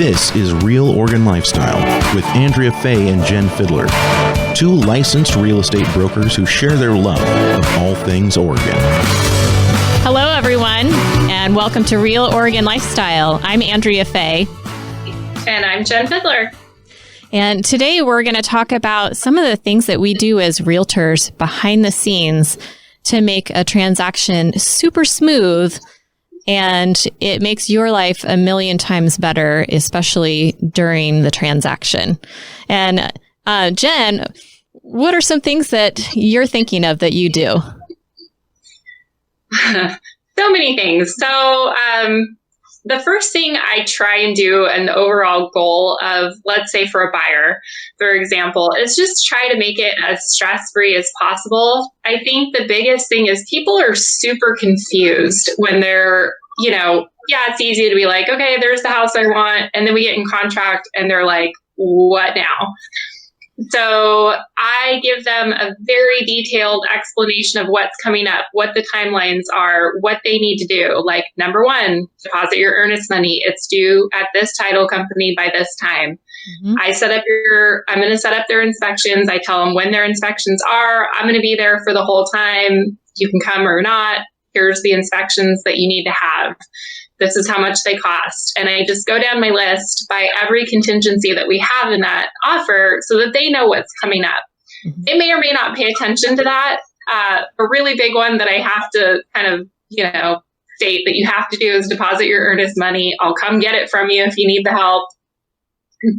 This is Real Oregon Lifestyle with Andrea Fay and Jenn Fiddler, two licensed real estate brokers who share their love of all things Oregon. Hello, everyone, and welcome to Real Oregon Lifestyle. I'm Andrea Fay. And I'm Jenn Fiddler. And today we're going to talk about some of the things that we do as realtors behind the scenes to make a transaction super smooth, and it makes your life a million times better, especially during the transaction. And Jenn, what are some things that you're thinking of that you do? So many things. So the first thing I try and do, an overall goal of, let's say for a buyer, for example, is just try to make it as stress-free as possible. I think the biggest thing is people are super confused when they're, it's easy to be like, okay, there's the house I want. And then we get in contract and they're like, what now? So I give them a very detailed explanation of what's coming up, what the timelines are, what they need to do. Like, number one, deposit your earnest money. It's due at this title company by this time. Mm-hmm. I'm going to set up their inspections. I tell them when their inspections are. I'm going to be there for the whole time. You can come or not. Here's the inspections that you need to have. This is how much they cost. And I just go down my list by every contingency that we have in that offer so that they know what's coming up. Mm-hmm. They may or may not pay attention to that. A really big one that I have to kind of, state that you have to do is deposit your earnest money. I'll come get it from you if you need the help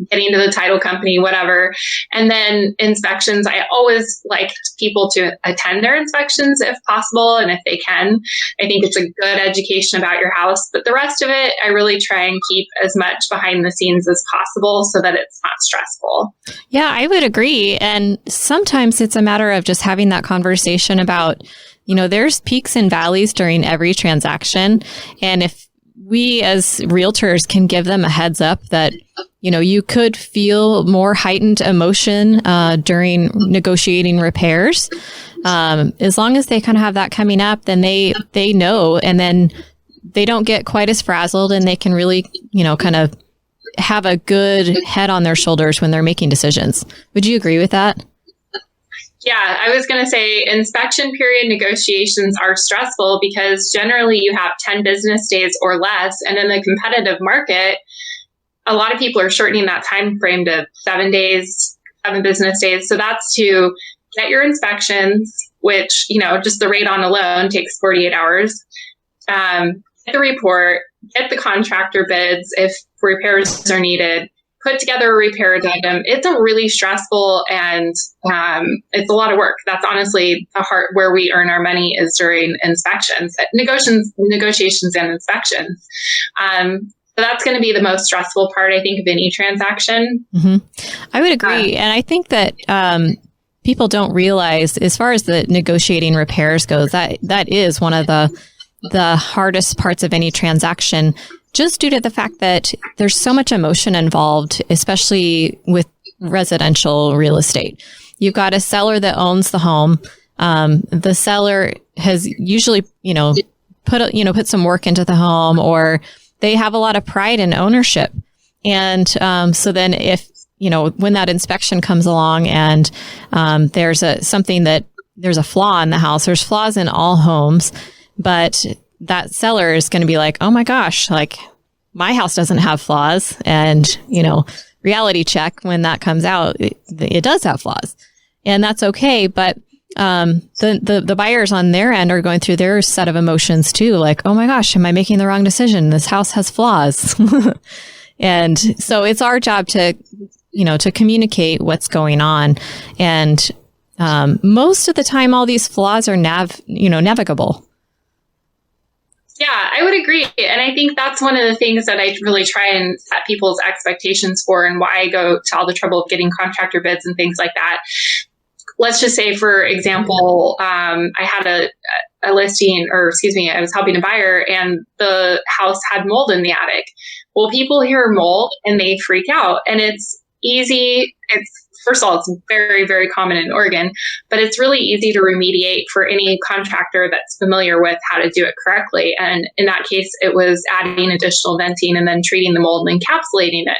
getting to the title company, whatever. And then inspections, I always like people to attend their inspections if possible. And if they can, I think it's a good education about your house. But the rest of it, I really try and keep as much behind the scenes as possible so that it's not stressful. Yeah, I would agree. And sometimes it's a matter of just having that conversation about, there's peaks and valleys during every transaction. And if we as realtors can give them a heads up that, you could feel more heightened emotion during negotiating repairs. As long as they kind of have that coming up, then they know, and then they don't get quite as frazzled, and they can really, kind of have a good head on their shoulders when they're making decisions. Would you agree with that? Yeah, I was going to say inspection period negotiations are stressful because generally you have 10 business days or less. And in the competitive market, a lot of people are shortening that time frame to 7 business days. So that's to get your inspections, which, just the radon alone takes 48 hours. Get the report, get the contractor bids if repairs are needed, put together a repair addendum. It's a really stressful and it's a lot of work. That's honestly the heart where we earn our money is during inspections, negotiations and inspections. So that's going to be the most stressful part, I think, of any transaction. Mm-hmm. I would agree. And I think that people don't realize, as far as the negotiating repairs goes, that is one of the hardest parts of any transaction, just due to the fact that there's so much emotion involved, especially with residential real estate. You've got a seller that owns the home. The seller has usually, put some work into the home, or they have a lot of pride in ownership. And so then if, when that inspection comes along and there's a flaw in the house, there's flaws in all homes, but that seller is going to be like, oh my gosh, like my house doesn't have flaws. And, reality check, when that comes out, it does have flaws, and that's okay. But the buyers on their end are going through their set of emotions too. Like, oh my gosh, am I making the wrong decision? This house has flaws. And so it's our job to, to communicate what's going on. And most of the time, all these flaws are navigable. Yeah, I would agree. And I think that's one of the things that I really try and set people's expectations for, and why I go to all the trouble of getting contractor bids and things like that. Let's just say, for example, I had a listing, I was helping a buyer and the house had mold in the attic. Well, people hear mold and they freak out, and it's easy. It's first of all, it's very, very common in Oregon, but it's really easy to remediate for any contractor that's familiar with how to do it correctly. And in that case, it was adding additional venting and then treating the mold and encapsulating it.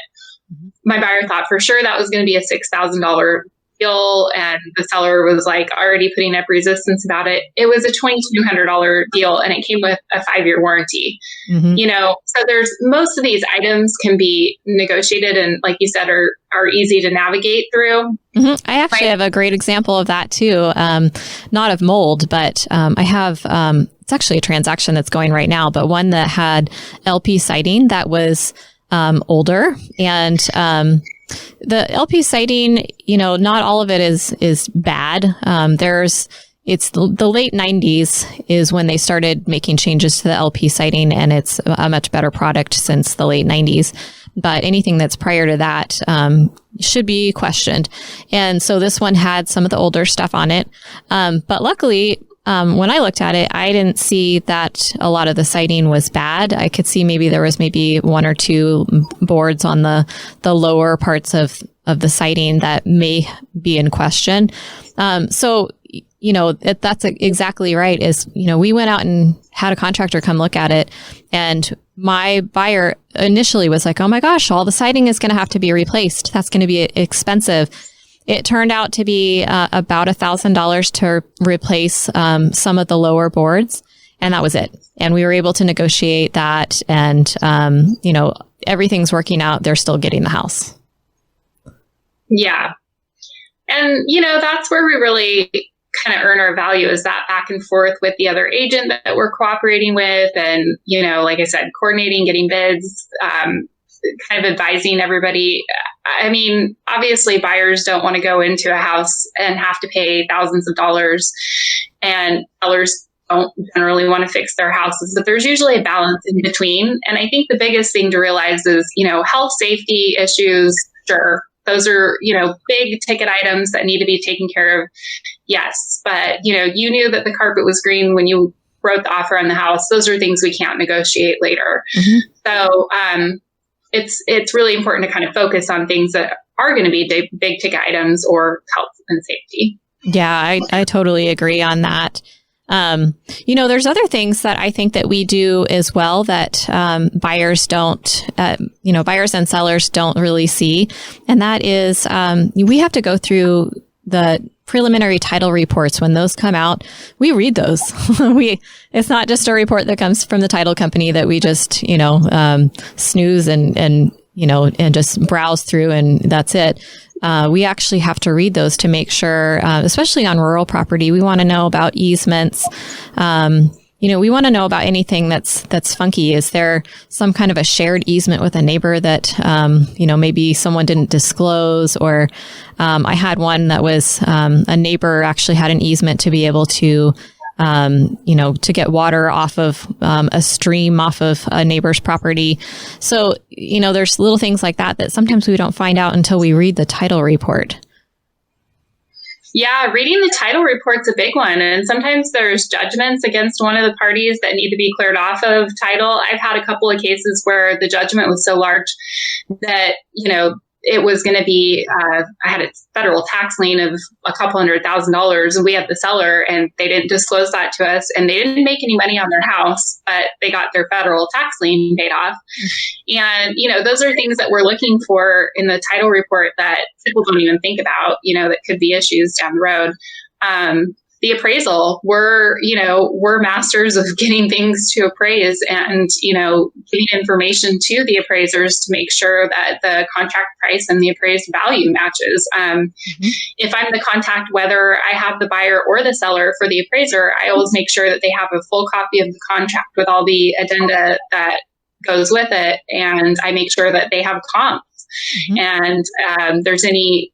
Mm-hmm. My buyer thought for sure that was going to be a $6,000 deal, and the seller was like already putting up resistance about it. It was a $2,200 deal, and it came with a 5-year warranty. Mm-hmm. So there's most of these items can be negotiated, and like you said, are easy to navigate through. Mm-hmm. I actually have a great example of that too. Not of mold, but I have it's actually a transaction that's going right now, but one that had LP siding that was older, and the LP siding, not all of it is bad. It's the late 90s is when they started making changes to the LP siding, and it's a much better product since the late 90s. But anything that's prior to that should be questioned. And so this one had some of the older stuff on it. But luckily, when I looked at it, I didn't see that a lot of the siding was bad. I could see there was maybe 1 or 2 boards on the lower parts of the siding that may be in question. So that's exactly right. We went out and had a contractor come look at it, and my buyer initially was like, oh my gosh, all the siding is going to have to be replaced. That's going to be expensive. It turned out to be about $1,000 to replace some of the lower boards, and that was it. And we were able to negotiate that, and everything's working out. They're still getting the house. Yeah. And, that's where we really kind of earn our value, is that back and forth with the other agent that we're cooperating with. And, like I said, coordinating, getting bids, kind of advising everybody. I mean, obviously buyers don't want to go into a house and have to pay thousands of dollars, and sellers don't generally want to fix their houses, but there's usually a balance in between. And I think the biggest thing to realize is, health, safety issues, sure, those are, big ticket items that need to be taken care of. Yes. But, you knew that the carpet was green when you wrote the offer on the house. Those are things we can't negotiate later. Mm-hmm. So, it's really important to kind of focus on things that are going to be big ticket items or health and safety. Yeah, I totally agree on that. There's other things that I think that we do as well that buyers don't, buyers and sellers don't really see. And that is we have to go through the preliminary title reports. When those come out, we read those. It's not just a report that comes from the title company that we just, snooze and just browse through and that's it. We actually have to read those to make sure, especially on rural property, we want to know about easements. We want to know about anything that's funky. Is there some kind of a shared easement with a neighbor that, maybe someone didn't disclose? Or I had one that was a neighbor actually had an easement to be able to, to get water off of a stream off of a neighbor's property. So, there's little things like that sometimes we don't find out until we read the title report. Yeah, reading the title report's a big one. And sometimes there's judgments against one of the parties that need to be cleared off of title. I've had a couple of cases where the judgment was so large that, it was going to be, I had a federal tax lien of a couple $100,000, and we had the seller, and they didn't disclose that to us, and they didn't make any money on their house, but they got their federal tax lien paid off. And, those are things that we're looking for in the title report that people don't even think about, that could be issues down the road. The appraisal, we're masters of getting things to appraise and, giving information to the appraisers to make sure that the contract price and the appraised value matches. If I'm the contact, whether I have the buyer or the seller for the appraiser, I always make sure that they have a full copy of the contract with all the addenda that goes with it. And I make sure that they have comps. And there's any,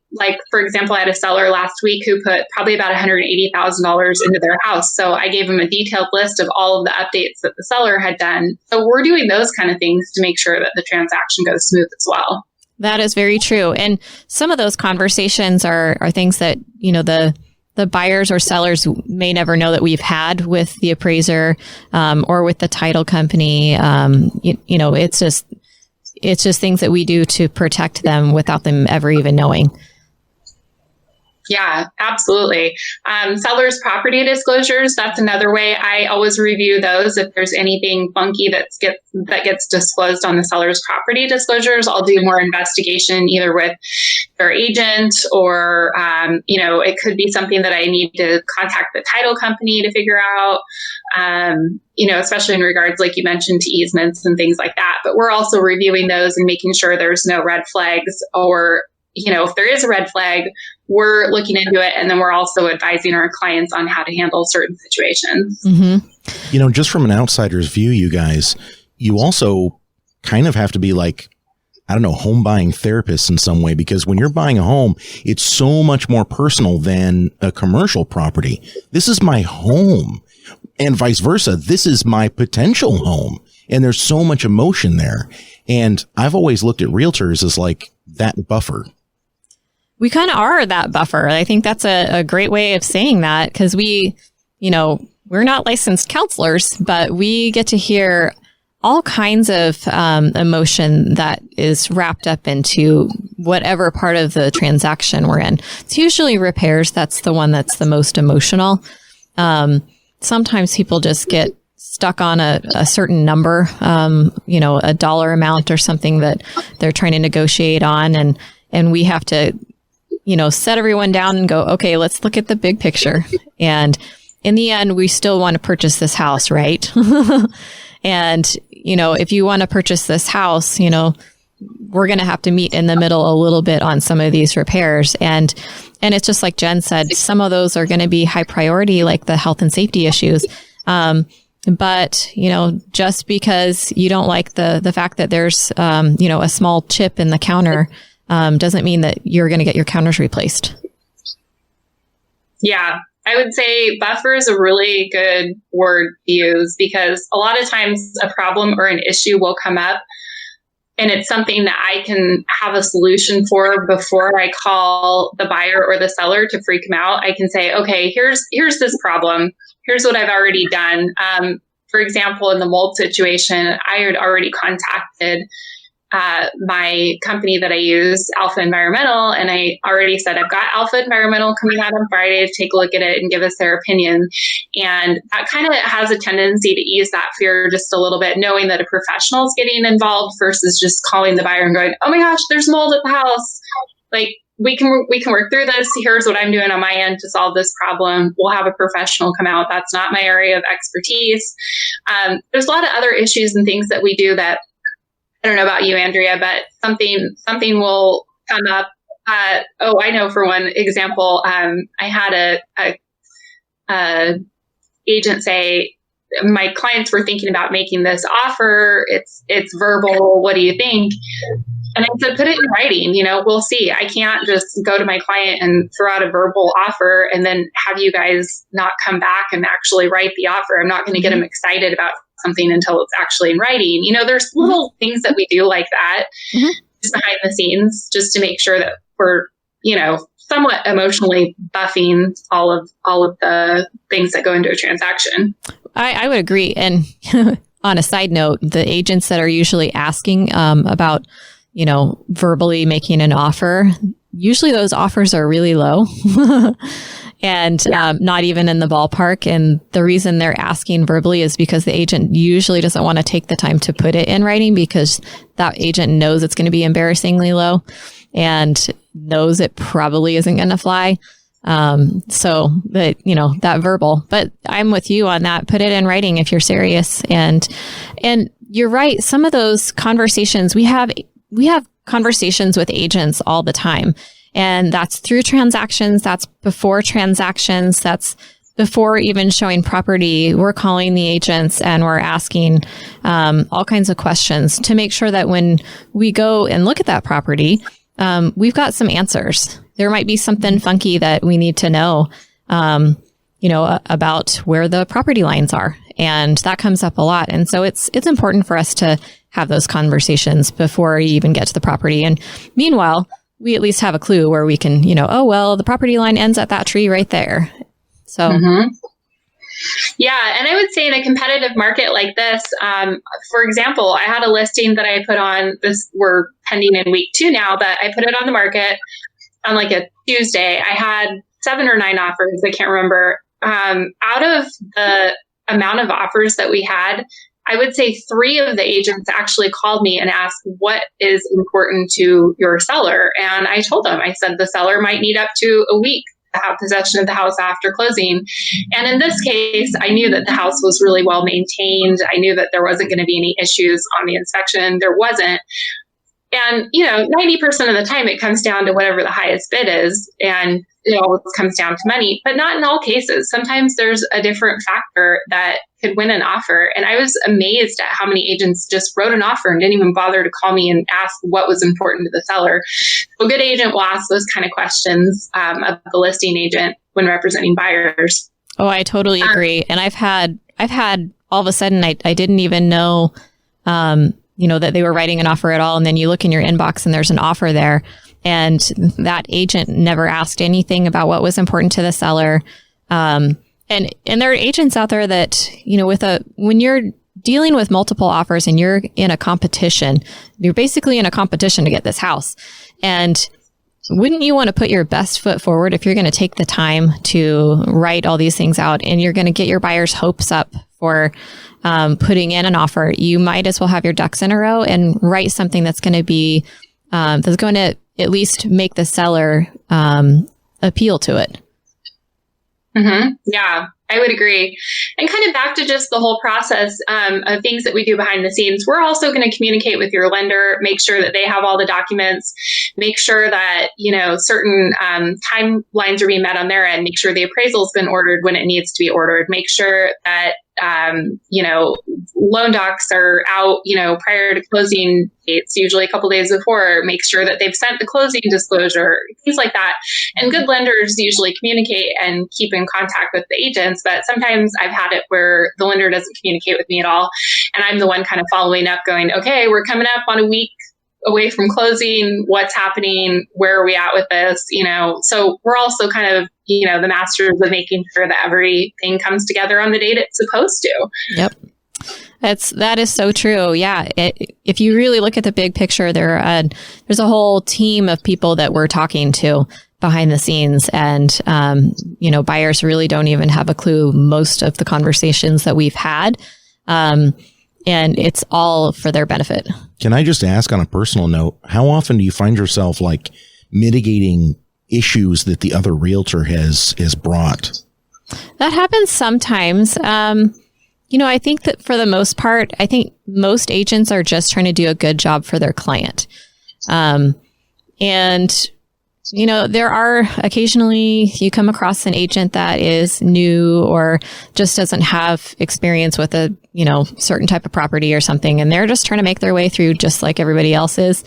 for example, I had a seller last week who put probably about $180,000 into their house. So I gave him a detailed list of all of the updates that the seller had done. So we're doing those kind of things to make sure that the transaction goes smooth as well. That is very true. And some of those conversations are things that, the buyers or sellers may never know that we've had with the appraiser or with the title company. It's just things that we do to protect them without them ever even knowing. Yeah, absolutely. Sellers' property disclosures, that's another way. I always review those. If there's anything funky that gets disclosed on the seller's property disclosures, I'll do more investigation either with their agent or, it could be something that I need to contact the title company to figure out, especially in regards, like you mentioned, to easements and things like that. But we're also reviewing those and making sure there's no red flags, or if there is a red flag, we're looking into it. And then we're also advising our clients on how to handle certain situations. Mm-hmm. Just from an outsider's view, you guys, you also kind of have to be like, I don't know, home buying therapists in some way, because when you're buying a home, it's so much more personal than a commercial property. This is my home, and vice versa. This is my potential home. And there's so much emotion there. And I've always looked at realtors as like that buffer. We kind of are that buffer. I think that's a great way of saying that, because we're not licensed counselors, but we get to hear all kinds of emotion that is wrapped up into whatever part of the transaction we're in. It's usually repairs. That's the one that's the most emotional. Sometimes people just get stuck on a certain number, a dollar amount or something that they're trying to negotiate on. And we have to, set everyone down and go, okay, let's look at the big picture. And in the end, we still want to purchase this house, right? And, if you want to purchase this house, we're going to have to meet in the middle a little bit on some of these repairs. And it's just like Jen said, some of those are going to be high priority, like the health and safety issues. But, just because you don't like the fact that there's, a small chip in the counter, doesn't mean that you're going to get your counters replaced. Yeah, I would say buffer is a really good word to use, because a lot of times a problem or an issue will come up and it's something that I can have a solution for before I call the buyer or the seller to freak them out. I can say, okay, here's this problem. Here's what I've already done. For example, in the mold situation, I had already contacted my company that I use, Alpha Environmental, and I already said, I've got Alpha Environmental coming out on Friday to take a look at it and give us their opinion. And that kind of has a tendency to ease that fear just a little bit, knowing that a professional is getting involved versus just calling the buyer and going, oh my gosh, there's mold at the house. Like, we can work through this. Here's what I'm doing on my end to solve this problem. We'll have a professional come out. That's not my area of expertise. There's a lot of other issues and things that we do that, I don't know about you, Andrea, but something will come up. I know, for one example, I had a agent say, my clients were thinking about making this offer. It's verbal. What do you think? And I said, put it in writing. We'll see. I can't just go to my client and throw out a verbal offer and then have you guys not come back and actually write the offer. I'm not going to get them excited about something until it's actually in writing. There's little things that we do like that, just behind the scenes, just to make sure that we're, somewhat emotionally buffing all of the things that go into a transaction. I would agree. And on a side note, the agents that are usually asking about, verbally making an offer, usually those offers are really low. And not even in the ballpark. And the reason they're asking verbally is because the agent usually doesn't want to take the time to put it in writing, because that agent knows it's going to be embarrassingly low and knows it probably isn't going to fly. So that, that verbal, but I'm with you on that. Put it in writing if you're serious. And you're right. Some of those conversations we have conversations with agents all the time. And that's through transactions. That's before transactions. That's before even showing property. We're calling the agents and we're asking all kinds of questions to make sure that when we go and look at that property, we've got some answers. There might be something funky that we need to know, about where the property lines are. And that comes up a lot. And so it's important for us to have those conversations before you even get to the property. And meanwhile, we at least have a clue where we can, the property line ends at that tree right there. So, Yeah. And I would say in a competitive market like this, for example, I had a listing that I put on this, we're pending in week 2 now, but I put it on the market on like a Tuesday, I had 7 or 9 offers. I can't remember. Out of the amount of offers that we had, I would say 3 of the agents actually called me and asked, what is important to your seller? And I told them, I said, the seller might need up to a week to have possession of the house after closing. And in this case, I knew that the house was really well maintained. I knew that there wasn't going to be any issues on the inspection. There wasn't. And, 90% of the time it comes down to whatever the highest bid is. And it always comes down to money, but not in all cases. Sometimes there's a different factor that could win an offer. And I was amazed at how many agents just wrote an offer and didn't even bother to call me and ask what was important to the seller. So a good agent will ask those kind of questions of the listing agent when representing buyers. Oh, I totally agree. And I've had all of a sudden, I didn't even know, that they were writing an offer at all. And then you look in your inbox and there's an offer there. And that agent never asked anything about what was important to the seller. And there are agents out there that, when you're dealing with multiple offers and you're in a competition, you're basically in a competition to get this house. And wouldn't you want to put your best foot forward if you're going to take the time to write all these things out and you're going to get your buyer's hopes up for putting in an offer? You might as well have your ducks in a row and write something that's going to be, that's going to at least make the seller appeal to it. Mm-hmm. Yeah, I would agree. And kind of back to just the whole process of things that we do behind the scenes. We're also going to communicate with your lender, make sure that they have all the documents, make sure that, certain timelines are being met on their end, make sure the appraisal's been ordered when it needs to be ordered, make sure that, loan docs are out, prior to closing dates, usually a couple days before, make sure that they've sent the closing disclosure, things like that. And good lenders usually communicate and keep in contact with the agents, but sometimes I've had it where the lender doesn't communicate with me at all. And I'm the one kind of following up going, okay, we're coming up on a week away from closing. What's happening? Where are we at with this? So we're also kind of, the masters of making sure that everything comes together on the date it's supposed to. Yep. That is so true. Yeah. If you really look at the big picture, there's a whole team of people that we're talking to behind the scenes, and, buyers really don't even have a clue most of the conversations that we've had. And it's all for their benefit. Can I just ask on a personal note, how often do you find yourself like mitigating issues that the other realtor has brought? That happens sometimes. I think that for the most part, I think most agents are just trying to do a good job for their client. There are occasionally you come across an agent that is new or just doesn't have experience with a, certain type of property or something. And they're just trying to make their way through just like everybody else is.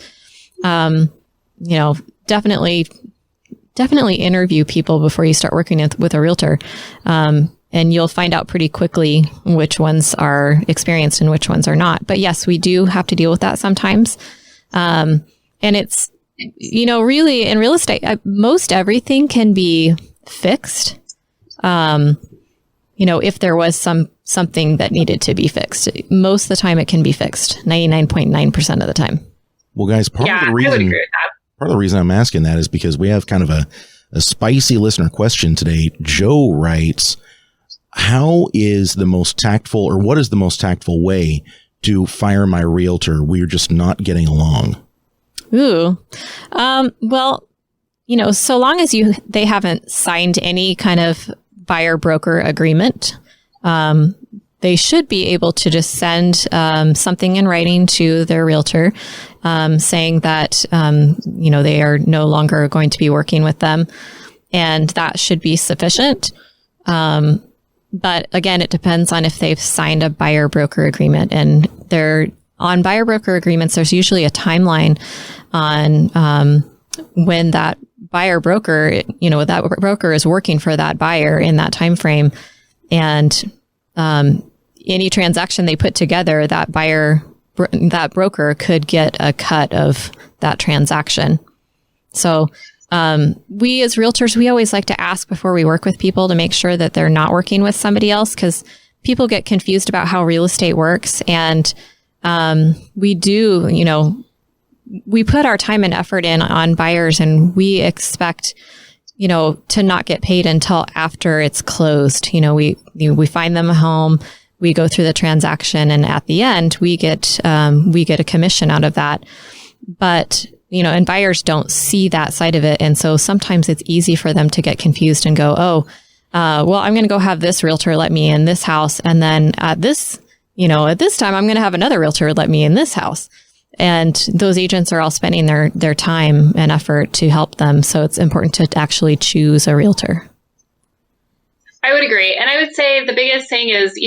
Definitely interview people before you start working with a realtor. And you'll find out pretty quickly which ones are experienced and which ones are not. But yes, we do have to deal with that sometimes. And it's, really in real estate, most everything can be fixed. If there was something that needed to be fixed, most of the time it can be fixed, 99.9% of the time. Well, guys, part of the reason I'm asking that is because we have kind of a spicy listener question today. Joe writes, how is the most tactful, or what is the most tactful way to fire my realtor? We're just not getting along. Ooh. Well, so long as they haven't signed any kind of buyer broker agreement, they should be able to just send something in writing to their realtor saying that, they are no longer going to be working with them. And that should be sufficient. But again, it depends on if they've signed a buyer broker agreement. And on buyer broker agreements, there's usually a timeline on when that buyer broker, that broker is working for that buyer in that time frame. And any transaction they put together, that broker could get a cut of that transaction. So we as realtors, we always like to ask before we work with people to make sure that they're not working with somebody else, because people get confused about how real estate works. And we do, we put our time and effort in on buyers, and we expect, to not get paid until after it's closed. We find them a home, we go through the transaction, and at the end we get a commission out of that. But, and buyers don't see that side of it. And so sometimes it's easy for them to get confused and go, well, I'm going to go have this realtor let me in this house. And then at this time, I'm going to have another realtor let me in this house. And those agents are all spending their time and effort to help them. So it's important to actually choose a realtor. I would agree. And I would say the biggest thing is,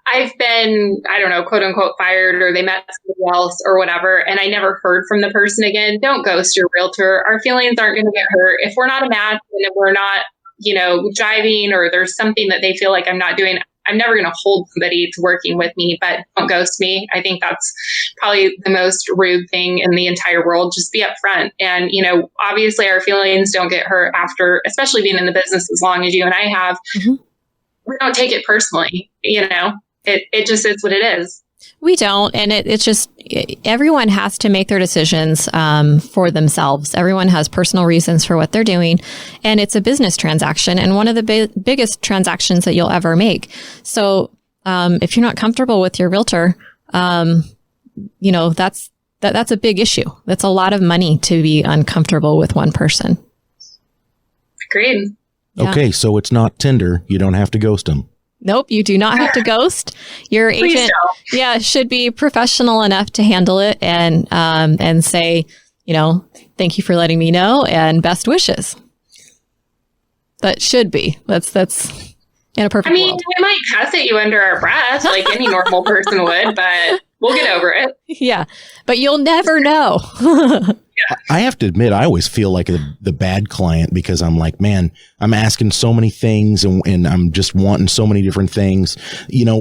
I've been, I don't know, quote unquote fired, or they met somebody else or whatever, and I never heard from the person again. Don't ghost your realtor. Our feelings aren't going to get hurt. If we're not a match and if we're not, jiving, or there's something that they feel like I'm not doing, I'm never going to hold somebody to working with me, but don't ghost me. I think that's probably the most rude thing in the entire world. Just be upfront. And, obviously our feelings don't get hurt after, especially being in the business as long as you and I have. Mm-hmm. We don't take it personally. It just is what it is. We don't. And it's just, everyone has to make their decisions for themselves. Everyone has personal reasons for what they're doing. And it's a business transaction, and one of the biggest transactions that you'll ever make. So if you're not comfortable with your realtor, that's a big issue. That's a lot of money to be uncomfortable with one person. Agreed. Yeah. Okay, so it's not Tinder. You don't have to ghost them. Nope, you do not have to ghost. Your agent, should be professional enough to handle it and say, thank you for letting me know and best wishes. That should be. That's in a perfect world. We might cuss at you under our breath like any normal person would, but we'll get over it. Yeah, but you'll never know. I have to admit, I always feel like the bad client, because I'm like, man, I'm asking so many things and I'm just wanting so many different things.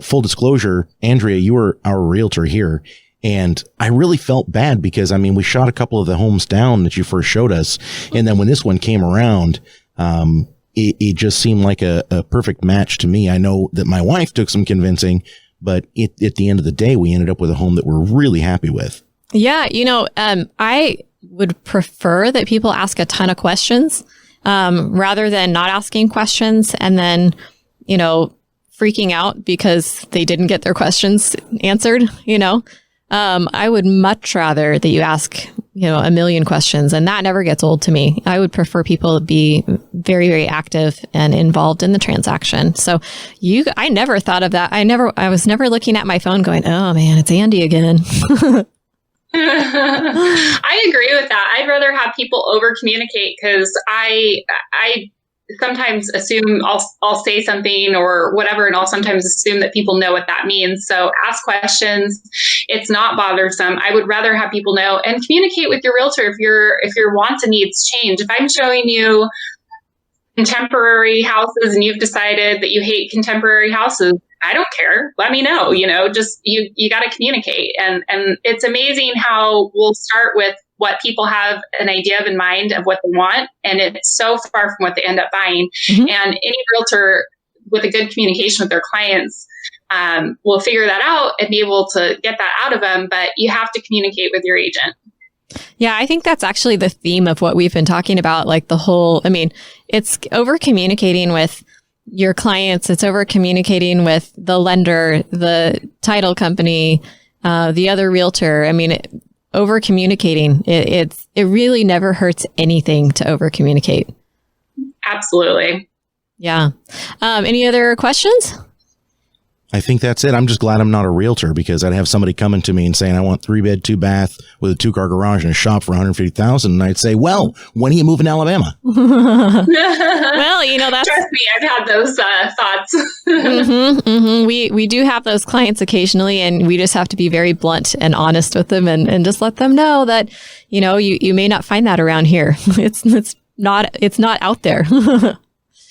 Full disclosure, Andrea, you were our realtor here, and I really felt bad because, we shot a couple of the homes down that you first showed us. And then when this one came around, it just seemed like a perfect match to me. I know that my wife took some convincing, but at the end of the day, we ended up with a home that we're really happy with. Yeah. I would prefer that people ask a ton of questions, rather than not asking questions and then, freaking out because they didn't get their questions answered. I would much rather that you ask, a million questions, and that never gets old to me. I would prefer people to be very, very active and involved in the transaction. So I never thought of that. I was never looking at my phone going, oh man, it's Andy again. I agree with that. I'd rather have people over communicate, because I sometimes assume I'll say something or whatever, and I'll sometimes assume that people know what that means. So ask questions. It's not bothersome. I would rather have people know and communicate with your realtor if your wants and needs change. If I'm showing you contemporary houses and you've decided that you hate contemporary houses, I don't care. Let me know, just you got to communicate. And it's amazing how we'll start with what people have an idea of in mind of what they want, and it's so far from what they end up buying. Mm-hmm. And any realtor with a good communication with their clients will figure that out and be able to get that out of them. But you have to communicate with your agent. Yeah, I think that's actually the theme of what we've been talking about. Like it's over communicating with your clients. It's over communicating with the lender, the title company, the other realtor. Over communicating. It really never hurts anything to over communicate. Absolutely. Yeah. Any other questions? I think that's it. I'm just glad I'm not a realtor, because I'd have somebody coming to me and saying, I want 3-bed, 2-bath with a 2-car garage and a shop for $150,000. And I'd say, well, when are you moving to Alabama? Well, that's... Trust me, I've had those thoughts. We do have those clients occasionally, and we just have to be very blunt and honest with them and just let them know that, you may not find that around here. It's not out there.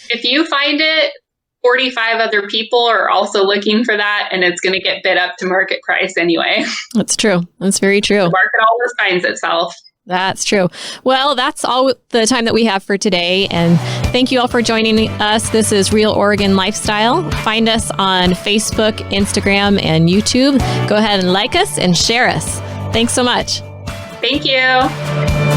If you find it, 45 other people are also looking for that, and it's going to get bid up to market price anyway. That's true. That's very true. The market always finds itself. That's true. Well, that's all the time that we have for today. And thank you all for joining us. This is Real Oregon Lifestyle. Find us on Facebook, Instagram, and YouTube. Go ahead and like us and share us. Thanks so much. Thank you.